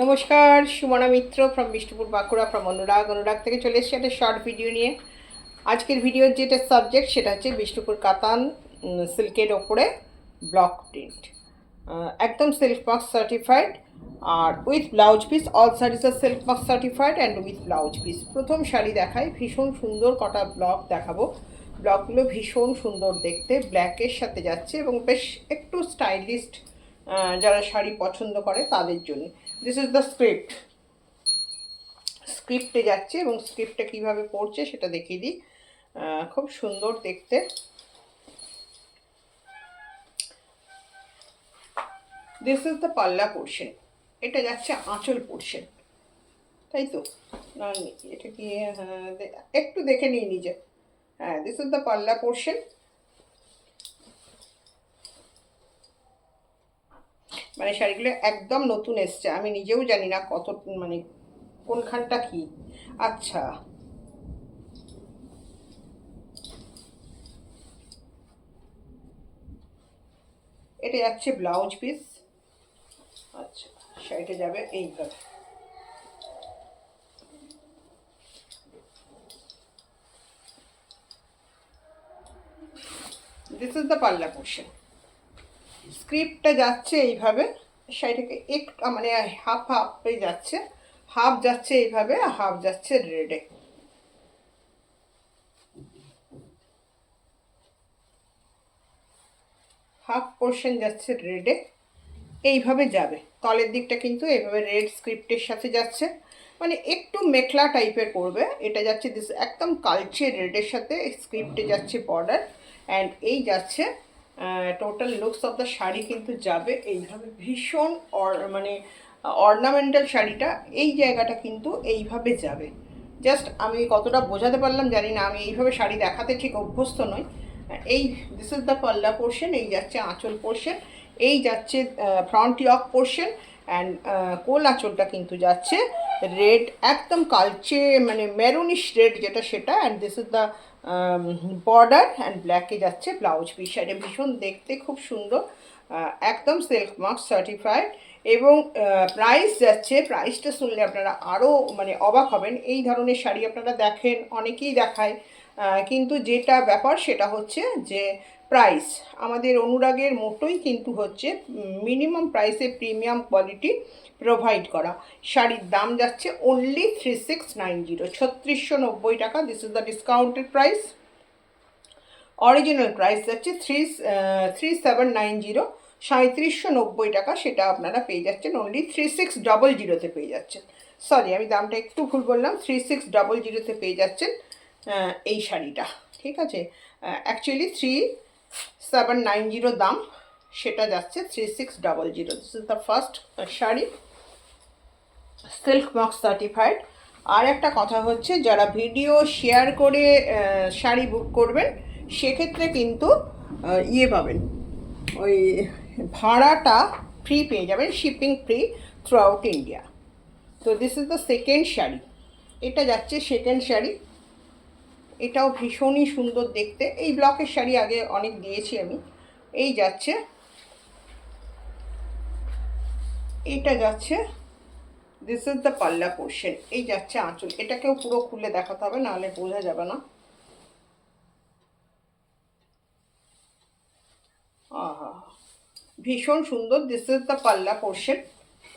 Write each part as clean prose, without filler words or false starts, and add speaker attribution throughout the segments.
Speaker 1: নমস্কার, সুমনা মিত্র from Bishnupur Bankura from অনুরাগ থেকে চলে এসেছি একটা শর্ট ভিডিও নিয়ে। আজকের ভিডিওর যেটা সাবজেক্ট সেটা হচ্ছে বিষ্ণুপুর কাতান সিল্কের ওপরে ব্লক প্রিন্ট, একদম সিল্ক মার্ক সার্টিফাইড আর with blouse piece. All saris আর silk mark certified and with blouse piece. প্রথম শাড়ি দেখাই, ভীষণ সুন্দর কটা ব্লক দেখাবো। ব্লকগুলো ভীষণ সুন্দর দেখতে, ব্ল্যাকের সাথে যাচ্ছে এবং বেশ একটু স্টাইলিস্ট যারা শাড়ি পছন্দ করে তাদের জন্য। দিস ইজ দ্য স্ক্রিপ্টে যাচ্ছে এবং স্ক্রিপ্টটা কীভাবে পড়ছে সেটা দেখিয়ে দিই। খুব সুন্দর দেখতে। দিস ইজ দ্য পাল্লা পোর্শন, এটা যাচ্ছে আঁচল পোর্শন, তাই তো না? এটা কি একটু দেখে নিই নিজে। হ্যাঁ, দিস ইজ দ্য পাল্লা পোর্শন। মানে শাড়িগুলো একদম নতুন এসছে, আমি নিজেও জানি না কত মানে কোনখানটা কি। আচ্ছা, এটা যাচ্ছে ব্লাউজ পিস। আচ্ছা, শাড়িটা যাবে এইভাবে। দিস ইজ দ্য পাল্লা পোর্শন। স্ক্রিপ্টটা যাচ্ছে এইভাবে, শাড়িটাকে একটু মানে হাফ হাফে যাচ্ছে, হাফ যাচ্ছে এইভাবে, হাফ যাচ্ছে রেডে। হাফ পোর্শন যাচ্ছে রেডে, এইভাবে যাবে। তলের দিকটা কিন্তু এইভাবে রেড স্ক্রিপ্টের সাথে যাচ্ছে, মানে একটু মেখলা টাইপের পড়বে। এটা যাচ্ছে দিস একদম কালচে রেডের সাথে, স্ক্রিপ্টে যাচ্ছে বর্ডার অ্যান্ড এই যাচ্ছে total looks of the sari কিন্তু যাবে এইভাবে। ভীষণ মানে অর্নামেন্টাল শাড়িটা, এই জায়গাটা কিন্তু এইভাবে যাবে। জাস্ট আমি কতটা বোঝাতে পারলাম জানি না, আমি এইভাবে শাড়ি দেখাতে ঠিক অভ্যস্ত নই। এই দিস ইজ দ্য পাল্লা পোর্শন, এই যাচ্ছে আঁচল পোর্শন, এই যাচ্ছে ফ্রন্ট ইয়ক পোর্শন অ্যান্ড কোল আঁচলটা কিন্তু যাচ্ছে রেড, একদম কালচে মানে মেরুনিশ রেড যেটা সেটা। And this is the border and ব্ল্যাকে যাচ্ছে ব্লাউজ পিস। শাড়ি ভীষণ দেখতে খুব সুন্দর, একদম সিল্ক মার্ক সার্টিফাইড। এবং প্রাইস যাচ্ছে, প্রাইসটা শুনলে আপনারা আরও মানে অবাক হবেন। এই ধরনের শাড়ি আপনারা দেখেন, অনেকেই দেখায়, কিন্তু যেটা ব্যাপার সেটা হচ্ছে যে প্রাইস আমাদের অনুরাগের মোটোই কিন্তু হচ্ছে মিনিমাম প্রাইসে প্রিমিয়াম কোয়ালিটি প্রোভাইড করা। শাড়ির দাম যাচ্ছে অনলি 3690, 3690 টাকা। This is the discounted price. Original price যাচ্ছে 3790, 3790 টাকা। সেটা আপনারা পেয়ে যাচ্ছেন অনলি 3600-তে পেয়ে যাচ্ছেন। সরি, আমি দামটা একটু ভুল বললাম, 3600-তে পেয়ে যাচ্ছেন এই শাড়িটা। ঠিক আছে, অ্যাকচুয়ালি 3790 দাম, সেটা যাচ্ছে 3600। This is the first sari, silk mark certified. আর একটা কথা হচ্ছে, যারা ভিডিও শেয়ার করে শাড়ি বুক করবেন সেক্ষেত্রে কিন্তু ইয়ে পাবেন, ওই ভাড়াটা ফ্রি পেয়ে যাবেন, shipping free throughout India. তো this is the second sari, এটা যাচ্ছে সেকেন্ড শাড়ি। এটাও ভীষণই সুন্দর দেখতে। এই ব্লকের শাড়ি আগে অনেক দিয়েছি আমি। এই যাচ্ছে, এটা যাচ্ছে দিস ইজ দ্য পাল্লা পোর্শন, এই যাচ্ছে আঁচল। এটাকেও পুরো খুলে দেখাতে হবে, নাহলে বোঝা যাবে না। আহা, ভীষণ সুন্দর। দিস ইজ দ্য পাল্লা পোর্শন,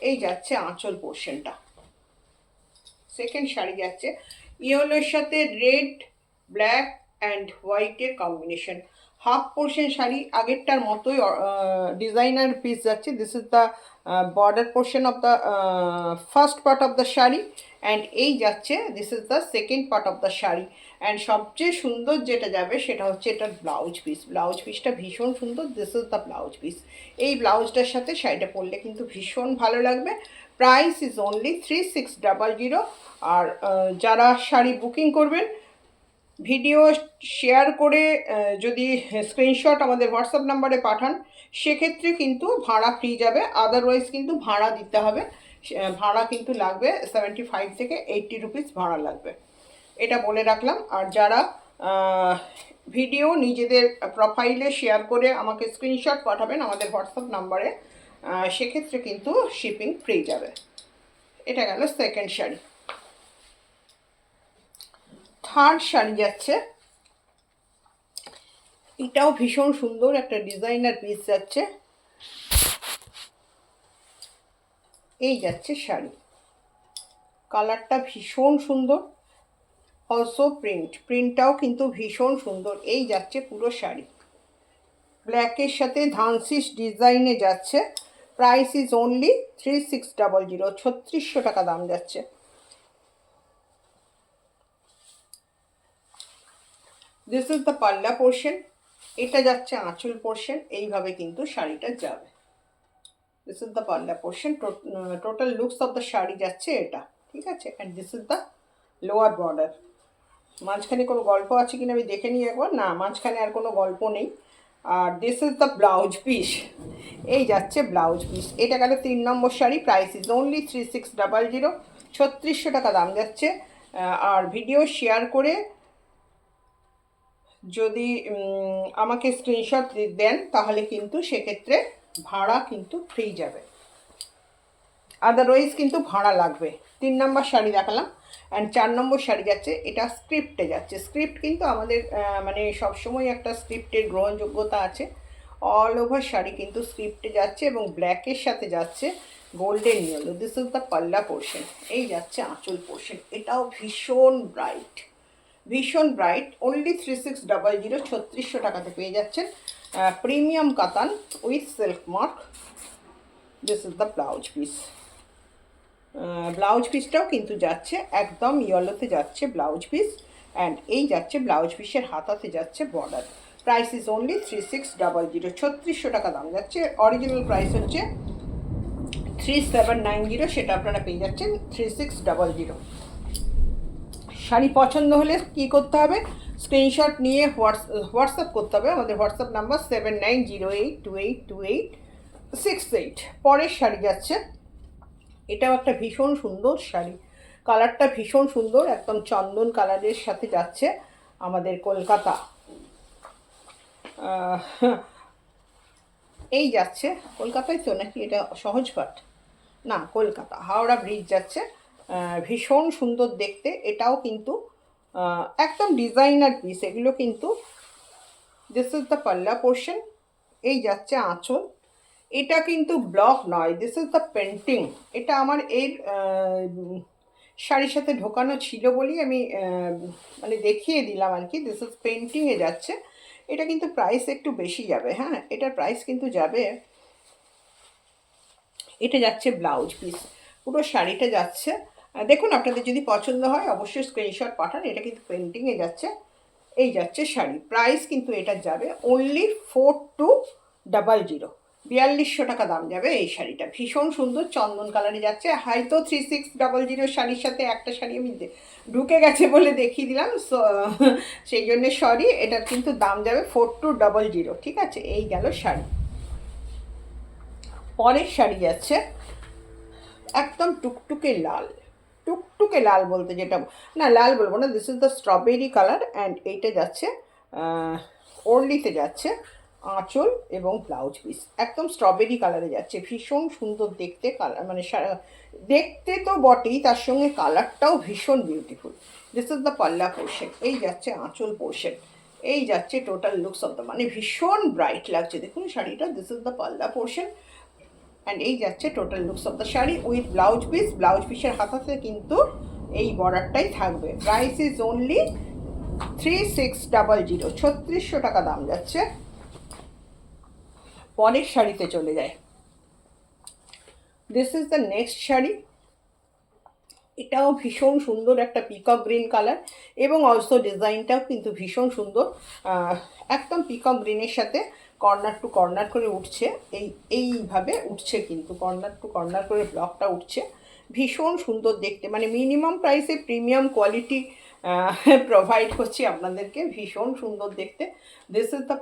Speaker 1: এই যাচ্ছে আঁচল পোর্শনটা। সেকেন্ড শাড়ি যাচ্ছে ইয়েলোর সাথে রেড, ব্ল্যাক অ্যান্ড হোয়াইটের কম্বিনেশন। হাফ পোর্শন শাড়ি আগেরটার মতোই ডিজাইনার পিস যাচ্ছে। This is the border portion of the first part of the sari and এই যাচ্ছে this is the second part of the sari. And সবচেয়ে সুন্দর যেটা যাবে সেটা হচ্ছে এটার ব্লাউজ পিস। ব্লাউজ পিসটা ভীষণ সুন্দর। This is the blouse piece. এই ব্লাউজটার সাথে শাড়িটা পরলে কিন্তু ভীষণ ভালো লাগবে। Price is only 3600। আর যারা শাড়ি বুকিং করবেন ভিডিও শেয়ার করে যদি স্ক্রিনশট আমাদের হোয়াটসঅ্যাপ নাম্বারে পাঠান সেক্ষেত্রে কিন্তু ভাড়া ফ্রি যাবে, আদারওয়াইজ কিন্তু ভাড়া দিতে হবে। ভাড়া কিন্তু লাগবে 75 থেকে 80 রুপিস ভাড়া লাগবে, এটা বলে রাখলাম। আর যারা ভিডিও নিজেদের প্রোফাইলে শেয়ার করে আমাকে স্ক্রিনশট পাঠাবেন আমাদের হোয়াটসঅ্যাপ নাম্বারে, সেক্ষেত্রে কিন্তু শিপিং ফ্রি যাবে। এটা গেল সেকেন্ড শাড়ি। থার্ড শাড়ি যাচ্ছে, এটাও ভীষণ সুন্দর একটা ডিজাইনার পিস যাচ্ছে। এই যাচ্ছে শাড়ি, কালারটা ভীষণ সুন্দর, অলসো প্রিন্টটাও কিন্তু ভীষণ সুন্দর। এই যাচ্ছে পুরো শাড়ি, ব্ল্যাকের সাথে ধানসিস ডিজাইনে যাচ্ছে। প্রাইস ইজ অনলি 3600, 3600 টাকা দাম যাচ্ছে। দিস ইজ দ্য পাল্লা পোর্শন, এটা যাচ্ছে আঁচল পোর্শন। এইভাবে কিন্তু শাড়িটা যাবে। দিস ইজ দ্য পাল্লা portion, total looks of the sari যাচ্ছে এটা, ঠিক আছে। And this is the lower border. মাঝখানে কোনো গল্প আছে কিনা আমি দেখে নিই একবার। না, মাঝখানে আর কোনো গল্প নেই। আর this is the blouse piece, এই যাচ্ছে ব্লাউজ পিস। এটা গেল 3 নম্বর শাড়ি। প্রাইস ইজ অনলি 3600, 3600 টাকা দাম যাচ্ছে। আর ভিডিও শেয়ার করে যদি আমাকে স্ক্রিনশট দেন তাহলে কিন্তু সেক্ষেত্রে ভাড়া কিন্তু ফ্রি যাবে, আদারওয়াইজ কিন্তু ভাড়া লাগবে। 3 নম্বর শাড়ি দেখালাম। অ্যান্ড 4 নম্বর শাড়ি যাচ্ছে, এটা স্ক্রিপ্টে যাচ্ছে। স্ক্রিপ্ট কিন্তু আমাদের মানে সবসময় একটা স্ক্রিপ্টের গ্রহণযোগ্যতা আছে। অল ওভার শাড়ি কিন্তু স্ক্রিপ্টে যাচ্ছে এবং ব্ল্যাকের সাথে যাচ্ছে golden yellow. This is the পাল্লা পোর্শন। এই যাচ্ছে আঁচল পোর্শন, এটাও ভীষণ ব্রাইট, ভীষণ ব্রাইট। অনলি 3600, 3600 টাকাতে পেয়ে যাচ্ছেন। Premium katan with silk mark. This is the blouse piece. Blouse পিসটাও কিন্তু যাচ্ছে একদম ইয়েলোতে যাচ্ছে ব্লাউজ পিস। অ্যান্ড এই যাচ্ছে ব্লাউজ পিসের হাতাতে যাচ্ছে বর্ডার। প্রাইস ইজ অনলি 3600, 3600 টাকা দাম যাচ্ছে। অরিজিনাল প্রাইস হচ্ছে 3790, সেটা আপনারা পেয়ে যাচ্ছেন 3600। শাড়ি পছন্দ হলে কী করতে হবে, স্ক্রিনশট নিয়ে হোয়াটসঅ্যাপ করতে হবে। আমাদের হোয়াটসঅ্যাপ নাম্বার 7908282868। পরের শাড়ি যাচ্ছে, এটাও একটা ভীষণ সুন্দর শাড়ি, কালারটা ভীষণ সুন্দর, একদম চন্দন কালারের সাথে যাচ্ছে। আমাদের কলকাতা, এই যাচ্ছে কলকাতায় তো নাকি এটা সহজপাঠ, না কলকাতা, হাওড়া ব্রিজ যাচ্ছে। ভীষণ সুন্দর দেখতে, এটাও কিন্তু একদম ডিজাইনার পিস এগুলো কিন্তু। দিস ইজ দ্য পাল্লা পোর্শন, এই যাচ্ছে আঁচল। এটা কিন্তু ব্লক নয়, দিস ইজ দ্য পেন্টিং। এটা আমার এর শাড়ির সাথে ঢোকানো ছিল বলেই আমি মানে দেখিয়ে দিলাম আর কি। দিস ইজ পেন্টিংয়ে যাচ্ছে। এটা কিন্তু প্রাইস একটু বেশি যাবে, হ্যাঁ এটার প্রাইস কিন্তু যাবে। এটা যাচ্ছে ব্লাউজ পিস, পুরো শাড়িটা যাচ্ছে। দেখুন আপনাদের যদি পছন্দ হয় অবশ্যই স্ক্রিনশট পাঠান। এটা কিন্তু পেন্টিংয়ে যাচ্ছে। এই যাচ্ছে শাড়ি, প্রাইস কিন্তু এটা যাবে অনলি 4200, 4200 টাকা দাম যাবে এই শাড়িটা। ভীষণ সুন্দর চন্দন কালারে যাচ্ছে। হয়তো 3600 শাড়ির সাথে একটা শাড়ি আমি ঢুকে গেছে বলে দেখিয়ে দিলাম, সেই জন্যে সরি। এটার কিন্তু দাম যাবে 4200, ঠিক আছে। এই গেল শাড়ি। পরের শাড়ি যাচ্ছে একদম টুকটুকে লাল, টুকটুকে লাল বলতে যেটা, না লাল বলবো না, this is the strawberry colour. And এইটা যাচ্ছে ওড়লিতে যাচ্ছে আঁচল এবং ব্লাউজ পিস একদম স্ট্রবেরি কালারে যাচ্ছে। ভীষণ সুন্দর দেখতে, কালার মানে দেখতে তো বটেই, তার সঙ্গে কালারটাও ভীষণ বিউটিফুল। দিস ইজ দ্য পাল্লা পোর্শন, এই যাচ্ছে আঁচল পোর্শন। এই যাচ্ছে টোটাল লুকস অফ দ্য, মানে ভীষণ ব্রাইট লাগছে দেখুন শাড়িটা। দিস ইজ দ্য পাল্লা পোর্শন। অ্যান্ড এই যাচ্ছে total looks of the sari with blouse piece. Blouse পিসের হাতাতে কিন্তু এই বর্ডারটাই থাকবে। প্রাইস ইজ অনলি 3600, 3600 টাকা দাম যাচ্ছে। পরের শাড়িতে চলে যায়। This is the next sari, এটাও ভীষণ সুন্দর একটা পিকক গ্রিন কালার এবং অলসো ডিজাইনটাও কিন্তু ভীষণ সুন্দর। একদম পিকক গ্রিনের সাথে কর্নার টু কর্নার করে উঠছে, এইভাবে উঠছে কিন্তু কর্নার টু কর্নার করে ব্লকটা উঠছে। ভীষণ সুন্দর দেখতে, মানে মিনিমাম প্রাইসে প্রিমিয়াম কোয়ালিটি প্রোভাইড করছি আপনাদেরকে। ভীষণ সুন্দর দেখতে। দিস ইজ দ্য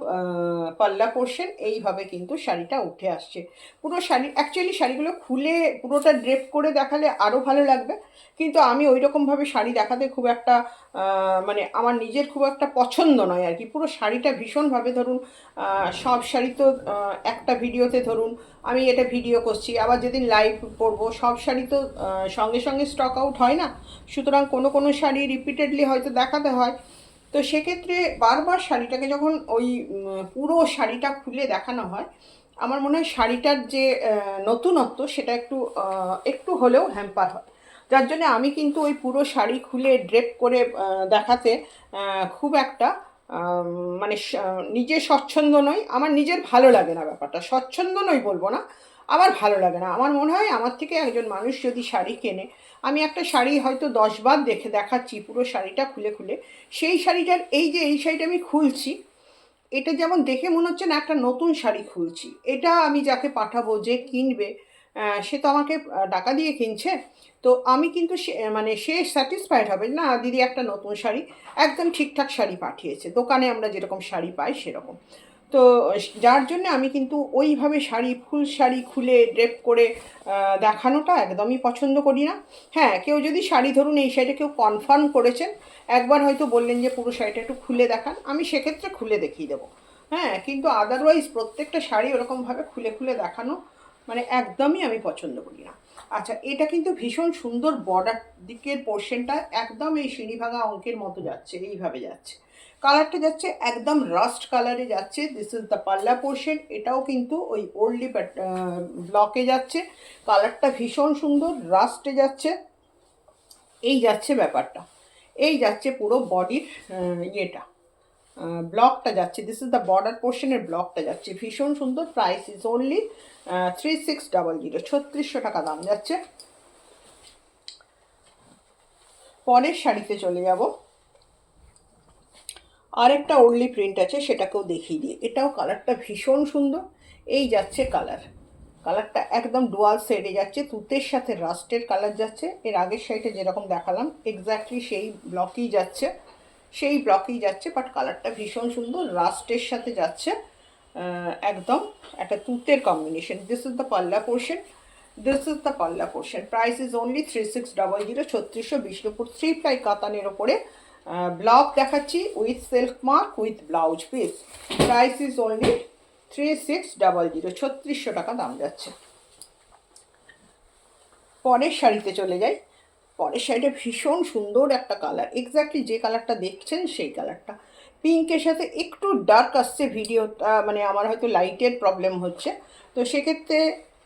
Speaker 1: পাল্লা পোর্শন। এইভাবে কিন্তু শাড়িটা উঠে আসছে। পুরো শাড়ি অ্যাকচুয়ালি শাড়িগুলো খুলে পুরোটা ড্রেপ করে দেখালে আরও ভালো লাগবে, কিন্তু আমি ওই রকমভাবে শাড়ি দেখাতে খুব একটা মানে আমার নিজের খুব একটা পছন্দ নয় আর কি। পুরো শাড়িটা ভীষণভাবে ধরুন সব শাড়ি তো একটা ভিডিওতে ধরুন আমি এটা ভিডিও করছি, আবার যেদিন লাইভ করবো সব শাড়ি তো সঙ্গে সঙ্গে স্টক আউট হয় না। সুতরাং কোনো কোনো শাড়ি রিপিটেডলি হয়তো দেখাতে হয়। তো সেক্ষেত্রে বারবার শাড়িটাকে যখন ওই পুরো শাড়িটা খুলে দেখানো হয়, আমার মনে হয় শাড়িটার যে নতুনত্ব সেটা একটু একটু হলেও হ্যাম্পার হয়। যার জন্য আমি কিন্তু ওই পুরো শাড়ি খুলে ড্রেপ করে দেখাতে খুব একটা মানে নিজে স্বচ্ছন্দ নই। আমার নিজের ভালো লাগে না ব্যাপারটা। স্বচ্ছন্দ নই বলবো না, আমার ভালো লাগে না। আমার মনে হয় আমার থেকে একজন মানুষ যদি শাড়ি কেনে, আমি একটা শাড়ি হয়তো 10 বার দেখাচ্ছি পুরো শাড়িটা খুলে খুলে, সেই শাড়িটার এই যে এই শাড়িটা আমি খুলছি, এটা যেমন দেখে মনে হচ্ছে না একটা নতুন শাড়ি খুলছি। এটা আমি যাকে পাঠাবো, যে কিনবে, সে তো আমাকে টাকা দিয়ে কিনছে। তো আমি কিন্তু মানে সে স্যাটিসফাইড হবে না, দিদি একটা নতুন শাড়ি, একদম ঠিকঠাক শাড়ি পাঠিয়েছে, দোকানে আমরা যেরকম শাড়ি পাই সেরকম। তো যার জন্য আমি কিন্তু ওইভাবে শাড়ি ফুল শাড়ি খুলে ড্রেপ করে দেখানোটা একদমই পছন্দ করি না। হ্যাঁ, কেউ যদি শাড়ি ধরুন এই শাড়িটা কেউ কনফার্ম করেছেন, একবার হয়তো বললেন যে পুরো শাড়িটা একটু খুলে দেখান, আমি সেক্ষেত্রে খুলে দেখিয়ে দেবো। হ্যাঁ, কিন্তু আদারওয়াইজ প্রত্যেকটা শাড়ি ওরকমভাবে খুলে খুলে দেখানো মানে একদমই আমি পছন্দ করি না। আচ্ছা, এটা কিন্তু ভীষণ সুন্দর বর্ডার দিকের পোর্শনটা একদম এই সিঁড়ি ভাঙা অঙ্কের মতো যাচ্ছে, এইভাবে যাচ্ছে। কালারটা যাচ্ছে একদম রাস্ট কালারে যাচ্ছে। দিস ইজ দ্য পাল্লা পোর্শন। এটাও কিন্তু ওই ওল্ডলি ব্লকে যাচ্ছে। কালারটা ভীষণ সুন্দর, রাস্টে যাচ্ছে। এই যাচ্ছে ব্যাপারটা, এই যাচ্ছে পুরো বডির ইয়েটা, ব্লকটা যাচ্ছে। দিস ইজ দ্য বর্ডার পোর্শনের ব্লকটা যাচ্ছে, ভীষণ সুন্দর। প্রাইস ইজ অনলি 3600, 3600 টাকা দাম যাচ্ছে। পরের শাড়িতে চলে যাব। আরেকটা ওর্লি প্রিন্ট আছে, সেটাকেও দেখিয়ে দিই। এটাও কালারটা ভীষণ সুন্দর। এই যাচ্ছে কালার, কালারটা একদম ডুয়াল শেডে যাচ্ছে, তুতের সাথে রাস্টের কালার যাচ্ছে। এর আগের শাড়িটা যেরকম দেখালাম এক্স্যাক্টলি সেই ব্লকেই যাচ্ছে, সেই ব্লকেই যাচ্ছে, বাট কালারটা ভীষণ সুন্দর, রাস্টের সাথে যাচ্ছে। একদম একটা তুতের কম্বিনেশন। দিস ইজ দ্য পাল্লা পোর্শন। দিস ইজ দ্য পাল্লা পোর্শন। প্রাইস ইজ অনলি 3600, 3620 উপর 3 প্লাই কাতানের ওপরে ব্লক দেখাচ্ছি with self mark with blouse piece. Price is only 3600, 3600 টাকা দাম যাচ্ছে। পরের শাড়িতে চলে যাই। পরের শাড়িটা ভীষণ সুন্দর একটা কালার, এক্স্যাক্টলি যে কালারটা দেখছেন সেই কালারটা। পিঙ্কের সাথে একটু ডার্ক আসছে ভিডিওটা, মানে আমার হয়তো লাইটের প্রবলেম হচ্ছে, তো সেক্ষেত্রে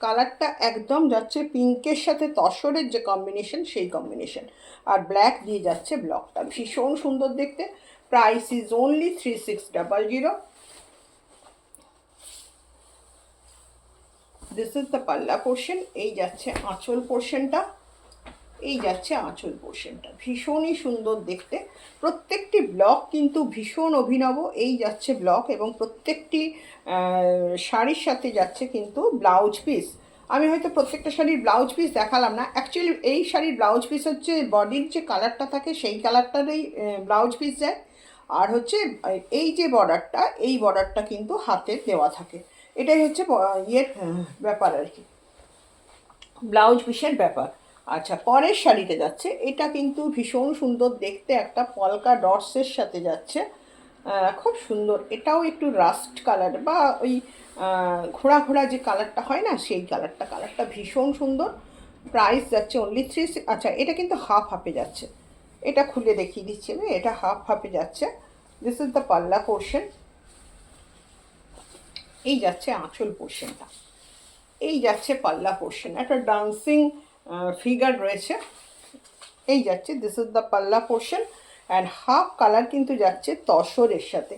Speaker 1: কালারটা একদম যাচ্ছে পিঙ্কের সাথে তসরের যে কম্বিনেশন সেই কম্বিনেশন, আর ব্ল্যাক দিয়ে যাচ্ছে ব্লকটা, ভীষণ সুন্দর দেখতে। Price is only 3600। This is the পাল্লা পোর্শন। এই যাচ্ছে আঁচল পোর্শনটা, এই যাচ্ছে আঁচল পোর্শনটা, ভীষণই সুন্দর দেখতে। প্রত্যেকটি ব্লক কিন্তু ভীষণ অভিনব। এই যাচ্ছে ব্লক, এবং প্রত্যেকটি শাড়ির সাথে যাচ্ছে কিন্তু ব্লাউজ পিস। আমি হয়তো প্রত্যেকটা শাড়ির ব্লাউজ পিস দেখালাম না, অ্যাকচুয়ালি এই শাড়ির ব্লাউজ পিস হচ্ছে বডির যে কালারটা থাকে সেই কালারটারই ব্লাউজ পিস যায়, আর হচ্ছে এই যে বর্ডারটা, এই বর্ডারটা কিন্তু হাতের দেওয়া থাকে। এটাই হচ্ছে ইয়ের ব্যাপার আর কি, ব্লাউজ পিসের ব্যাপার। আচ্ছা, পরের শাড়িতে যাচ্ছে, এটা কিন্তু ভীষণ সুন্দর দেখতে, একটা পলকা ডটসের সাথে যাচ্ছে, খুব সুন্দর। এটাও একটু রাস্ট কালার বা ওই ঘোড়া ঘোড়া যে কালারটা হয় না সেই কালারটা, কালারটা ভীষণ সুন্দর। প্রাইস যাচ্ছে অনলি 3। আচ্ছা, এটা কিন্তু হাফ হাফে যাচ্ছে, এটা খুলে দেখিয়ে দিচ্ছি আমি, এটা হাফ হাফে যাচ্ছে। দিস ইজ দ্য পাল্লা পোর্শন। এই যাচ্ছে আঁচল পোর্শনটা, এই যাচ্ছে পাল্লা পোর্শন, একটা ডান্সিং ফিগার রয়েছে। এই যাচ্ছে, দিস ইজ দ্য পাল্লা পোর্শন। অ্যান্ড হাফ কালার কিন্তু যাচ্ছে তসরের সাথে,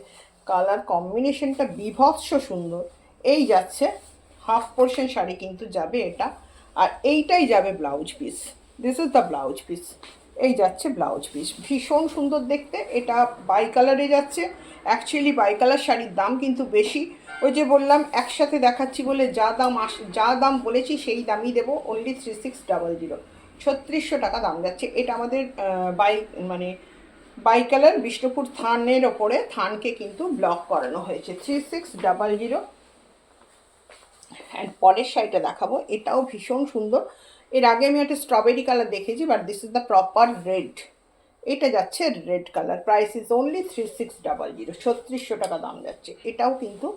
Speaker 1: কালার কম্বিনেশনটা বিভৎস সুন্দর। এই যাচ্ছে হাফ পোর্শন শাড়ি কিন্তু যাবে এটা, আর এইটাই যাবে blouse piece. This is the blouse piece. এই যাচ্ছে ব্লাউজ পিস, ভীষণ সুন্দর দেখতে। এটা বাই কালারে যাচ্ছে। অ্যাকচুয়ালি বাই কালার শাড়ির দাম কিন্তু বেশি, ওই যে বললাম একসাথে দেখাচ্ছি বলে যা দাম বলেছি সেই দামই দেবো, অনলি 3600, 3600 টাকা দাম যাচ্ছে। এটা আমাদের বাই মানে বাই কালার বিষ্ণুপুর থানের ওপরে থানকে কিন্তু ব্লক করানো হয়েছে 3600। অ্যান্ড পরের শাড়িটা দেখাবো, এটাও ভীষণ সুন্দর। এর আগে আমি একটা স্ট্রবেরি কালার দেখেছি, but this is the proper red. এটা যাচ্ছে red colour, price is only 3600, 3600 টাকা দাম যাচ্ছে। এটাও কিন্তু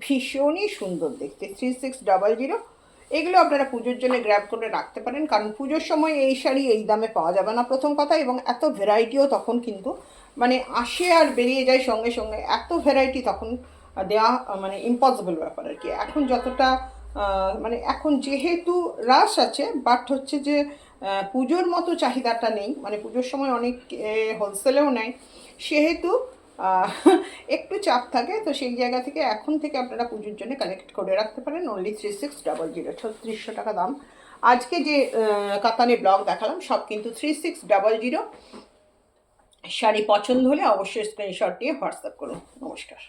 Speaker 1: ভীষণই সুন্দর দেখতে, 3600। এগুলো আপনারা পুজোর জন্য গ্র্যাব করে রাখতে পারেন, কারণ পুজোর সময় এই শাড়ি এই দামে পাওয়া যাবে না প্রথম কথা, এবং এত ভ্যারাইটিও তখন কিন্তু মানে আসে আর বেরিয়ে যায় সঙ্গে সঙ্গে, এত ভ্যারাইটি তখন দেওয়া মানে ইম্পসিবল ব্যাপার আর কি। এখন যতটা মানে এখন যেহেতু রাশ আছে, বাট হচ্ছে যে পুজোর মতো চাহিদাটা নেই, মানে পুজোর সময় অনেক হোলসেলেও নেয়, সেহেতু একটু চাপ থাকে। তো সেই জায়গা থেকে এখন থেকে আপনারা পুজোর জন্য কালেক্ট করে রাখতে পারেন। অনলি 3600, 3600 টাকা দাম। আজকে যে কাতানে ব্লগ দেখালাম সব কিন্তু 3600। শাড়ি পছন্দ হলে অবশ্যই স্ক্রিনশট দিয়ে হোয়াটসঅ্যাপ করুন। নমস্কার।